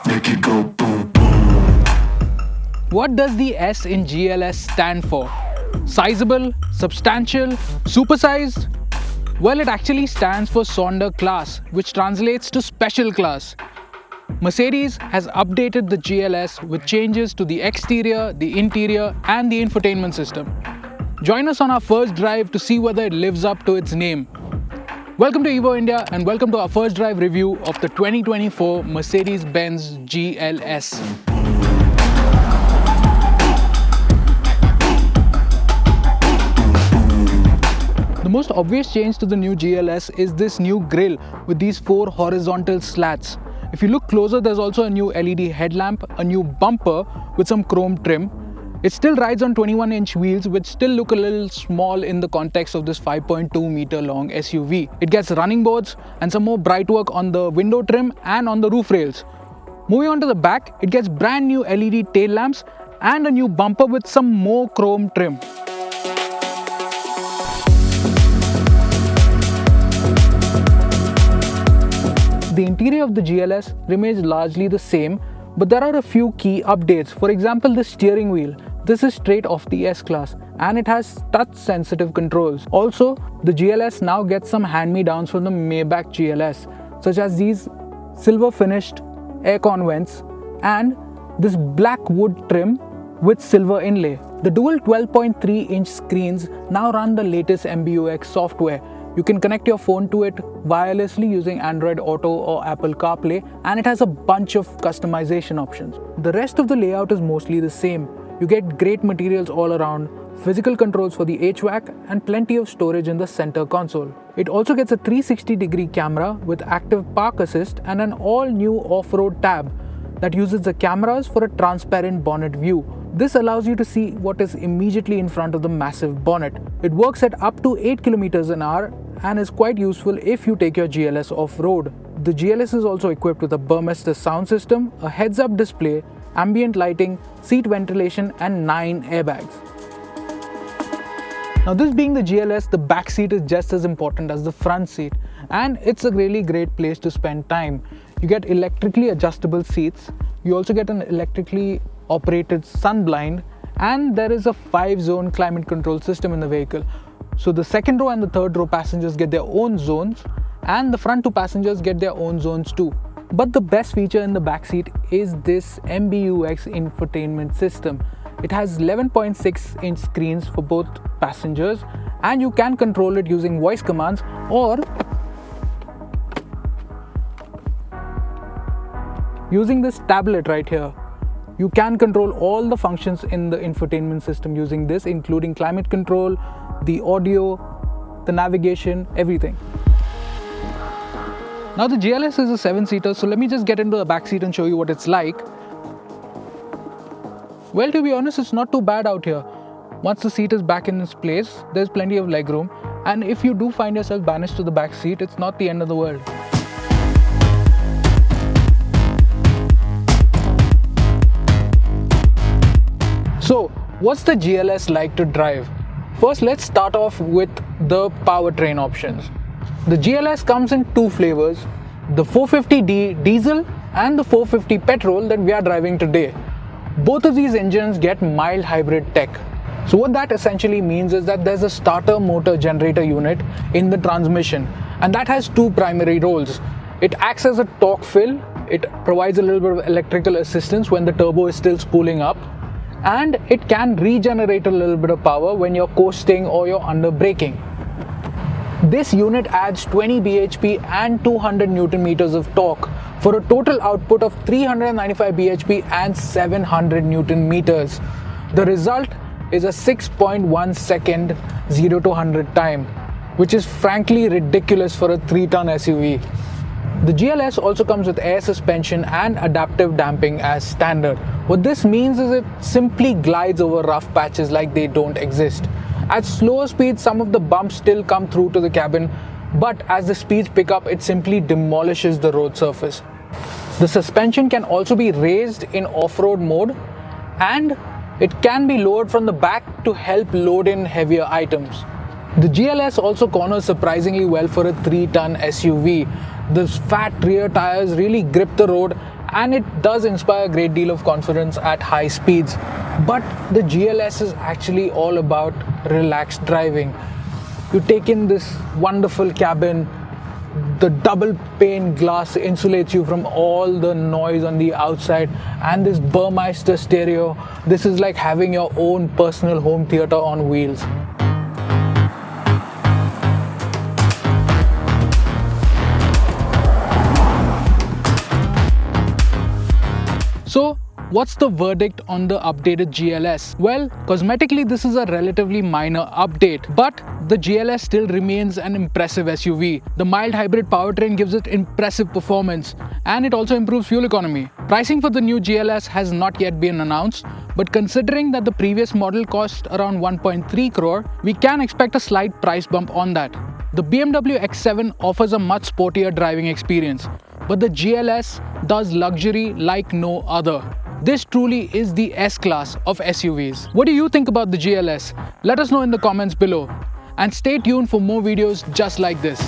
make it go boom boom. What does the S in GLS stand for? Sizable, substantial, supersized? Well, it actually stands for Sonder class, which translates to special class. Mercedes has updated the GLS with changes to the exterior, the interior, and the infotainment system. Join us on our first drive to see whether it lives up to its name. Welcome to Evo India and welcome to our first drive review of the 2024 Mercedes-Benz GLS. The most obvious change to the new GLS is this new grille with these 4 horizontal slats. If you look closer, there's also a new LED headlamp, a new bumper with some chrome trim. It still rides on 21-inch wheels, which still look a little small in the context of this 5.2-meter long SUV. It gets running boards and some more bright work on the window trim and on the roof rails. Moving on to the back, it gets brand new LED tail lamps and a new bumper with some more chrome trim. The interior of the GLS remains largely the same, but there are a few key updates. For example, the steering wheel. This is straight off the S-Class and it has touch-sensitive controls. Also, the GLS now gets some hand-me-downs from the Maybach GLS, such as these silver-finished aircon vents and this black wood trim with silver inlay. The dual 12.3-inch screens now run the latest MBUX software. You can connect your phone to it wirelessly using Android Auto or Apple CarPlay, and it has a bunch of customization options. The rest of the layout is mostly the same. You get great materials all around, physical controls for the HVAC, and plenty of storage in the center console. It also gets a 360-degree camera with active park assist and an all-new off-road tab that uses the cameras for a transparent bonnet view. This allows you to see what is immediately in front of the massive bonnet. It works at up to 8 km an hour and is quite useful if you take your GLS off-road. The GLS is also equipped with a Burmester sound system, a heads-up display, ambient lighting, seat ventilation, and 9 airbags. Now, this being the GLS, the back seat is just as important as the front seat, and it's a really great place to spend time. You get electrically adjustable seats, you also get an electrically operated sun blind, and there is a 5-zone climate control system in the vehicle. So the second row and the third row passengers get their own zones, and the front 2 passengers get their own zones too. But the best feature in the back seat is this MBUX infotainment system. It has 11.6-inch screens for both passengers, and you can control it using voice commands or using this tablet right here. You can control all the functions in the infotainment system using this, including climate control, the audio, the navigation, everything. Now the GLS is a 7-seater, so let me just get into the back seat and show you what it's like. Well, to be honest, it's not too bad out here. Once the seat is back in its place, there's plenty of legroom, and if you do find yourself banished to the back seat, it's not the end of the world. So, what's the GLS like to drive? First, let's start off with the powertrain options. The GLS comes in 2 flavors, the 450D diesel and the 450 petrol that we are driving today. Both of these engines get mild hybrid tech. So what that essentially means is that there's a starter motor generator unit in the transmission, and that has 2 primary roles. It acts as a torque fill, it provides a little bit of electrical assistance when the turbo is still spooling up, and it can regenerate a little bit of power when you're coasting or you're under braking. This unit adds 20 bhp and 200 Newton meters of torque for a total output of 395 bhp and 700 Newton meters. The result is a 6.1 second 0 to 100 time, which is frankly ridiculous for a 3-ton SUV. The GLS also comes with air suspension and adaptive damping as standard. What this means is it simply glides over rough patches like they don't exist. At slower speeds, some of the bumps still come through to the cabin, but as the speeds pick up, it simply demolishes the road surface. The suspension can also be raised in off-road mode, and it can be lowered from the back to help load in heavier items. The GLS also corners surprisingly well for a 3-ton SUV. The fat rear tires really grip the road and it does inspire a great deal of confidence at high speeds. But the GLS is actually all about relaxed driving. You take in this wonderful cabin. The double pane glass insulates you from all the noise on the outside, and this Burmeister stereo. This is like having your own personal home theater on wheels. So, what's the verdict on the updated GLS? Well, cosmetically this is a relatively minor update, but the GLS still remains an impressive SUV. The mild hybrid powertrain gives it impressive performance, and it also improves fuel economy. Pricing for the new GLS has not yet been announced, but considering that the previous model cost around 1.3 crore, we can expect a slight price bump on that. The BMW X7 offers a much sportier driving experience, but the GLS does luxury like no other. This truly is the S-Class of SUVs. What do you think about the GLS? Let us know in the comments below. And stay tuned for more videos just like this.